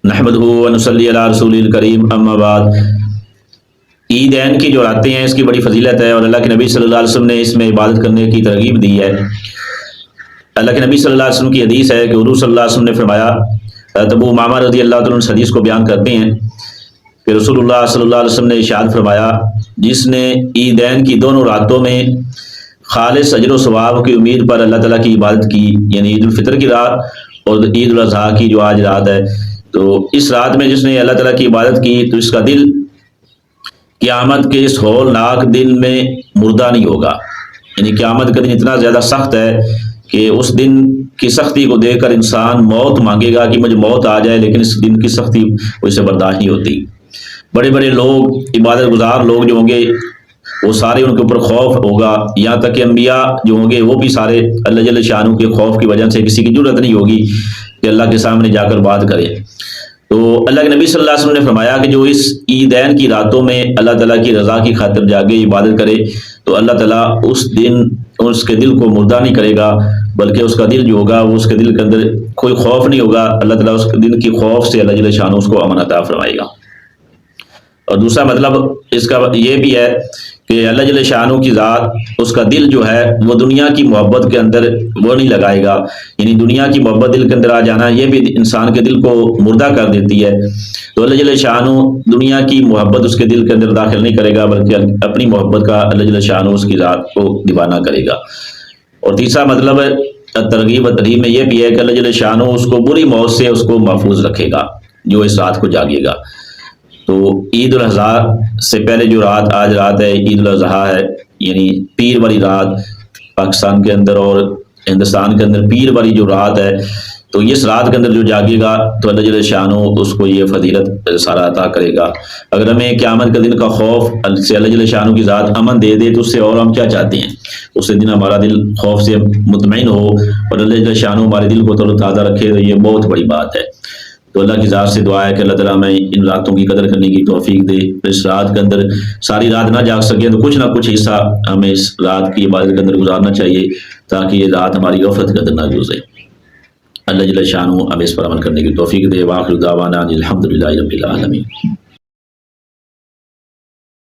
نحمدہ ونصلی علی رسول الکریم اما بعد۔ عیدین کی جو راتیں ہیں اس کی بڑی فضیلت ہے اور اللہ کے نبی صلی اللہ علیہ وسلم نے اس میں عبادت کرنے کی ترغیب دی ہے۔ اللہ کے نبی صلی اللہ علیہ وسلم کی حدیث ہے کہ حضور صلی اللہ علیہ وسلم نے فرمایا، ابو امامہ رضی اللہ عنہ اس حدیث کو بیان کرتے ہیں کہ رسول اللہ صلی اللہ علیہ وسلم نے ارشاد فرمایا، جس نے عیدین کی دونوں راتوں میں خالص اجر و ثواب کی امید پر اللہ تعالیٰ کی عبادت کی، یعنی عید الفطر کی رات اور عید الاضحیٰ کی جو آج رات ہے، تو اس رات میں جس نے اللہ تعالیٰ کی عبادت کی تو اس کا دل قیامت کے اس ہولناک دن میں مردہ نہیں ہوگا۔ یعنی قیامت کا دن اتنا زیادہ سخت ہے کہ اس دن کی سختی کو دیکھ کر انسان موت مانگے گا کہ مجھے موت آ جائے، لیکن اس دن کی سختی اسے برداشت نہیں ہوتی۔ بڑے بڑے لوگ، عبادت گزار لوگ جو ہوں گے وہ سارے ان کے اوپر خوف ہوگا، یہاں تک کہ انبیاء جو ہوں گے وہ بھی سارے اللہ جل شانہ کے خوف کی وجہ سے کسی کی جرت نہیں ہوگی کہ اللہ کے سامنے جا کر بات کرے۔ تو اللہ کے نبی صلی اللہ علیہ وسلم نے فرمایا کہ جو اس عیدین کی راتوں میں اللہ تعالیٰ کی رضا کی خاطر جاگے عبادت کرے تو اللہ تعالیٰ اس دن اس کے دل کو مردہ نہیں کرے گا، بلکہ اس کا دل جو ہوگا وہ اس کے دل کے اندر کوئی خوف نہیں ہوگا، اللہ تعالیٰ اس کے دل کی خوف سے اللہ جل شانہ اس کو امن عطا فرمائے گا۔ اور دوسرا مطلب اس کا یہ بھی ہے کہ اللہ جل شانہ کی ذات، اس کا دل جو ہے وہ دنیا کی محبت کے اندر وہ نہیں لگائے گا، یعنی دنیا کی محبت دل کے اندر آ جانا یہ بھی انسان کے دل کو مردہ کر دیتی ہے۔ تو اللہ جل شانہ دنیا کی محبت اس کے دل کے اندر داخل نہیں کرے گا، بلکہ اپنی محبت کا اللہ جل شانہ اس کی ذات کو دیوانہ کرے گا۔ اور تیسرا مطلب ترغیب و ترہیب میں یہ بھی ہے کہ اللہ جل شانہ اس کو بری موت سے اس کو محفوظ رکھے گا جو اس رات کو جاگے گا۔ تو عید الاضحیٰ سے پہلے جو رات آج رات ہے عید الاضحیٰ ہے، یعنی پیر والی رات، پاکستان کے اندر اور ہندوستان کے اندر پیر والی جو رات ہے، تو اس رات کے اندر جو جاگے گا تو اللہ جل شانہ اس کو یہ فضیلت سارا عطا کرے گا۔ اگر ہمیں قیامت کے دن کا خوف سے اللہ جل شانہ کی ذات امن دے دے تو اس سے اور ہم کیا چاہتے ہیں؟ اس دن ہمارا دل خوف سے مطمئن ہو اور اللہ جل شانہ ہمارے دل کو تر و تازہ رکھے، تو یہ بہت بڑی بات ہے۔ تو اللہ کی ذات سے دعا ہے کہ اللہ تعالیٰ ہمیں ان راتوں کی قدر کرنے کی توفیق دے۔ اس رات کے اندر ساری رات نہ جاگ سکے تو کچھ نہ کچھ حصہ ہمیں اس رات کی عبادت کے اندر گزارنا چاہیے تاکہ یہ رات ہماری غفلت کے اندر نہ گزرے۔ اللہ جل شانہ ہمیں اس پر عمل کرنے کی توفیق دے۔ وآخر دعوانا الحمدللہ رب العالمین۔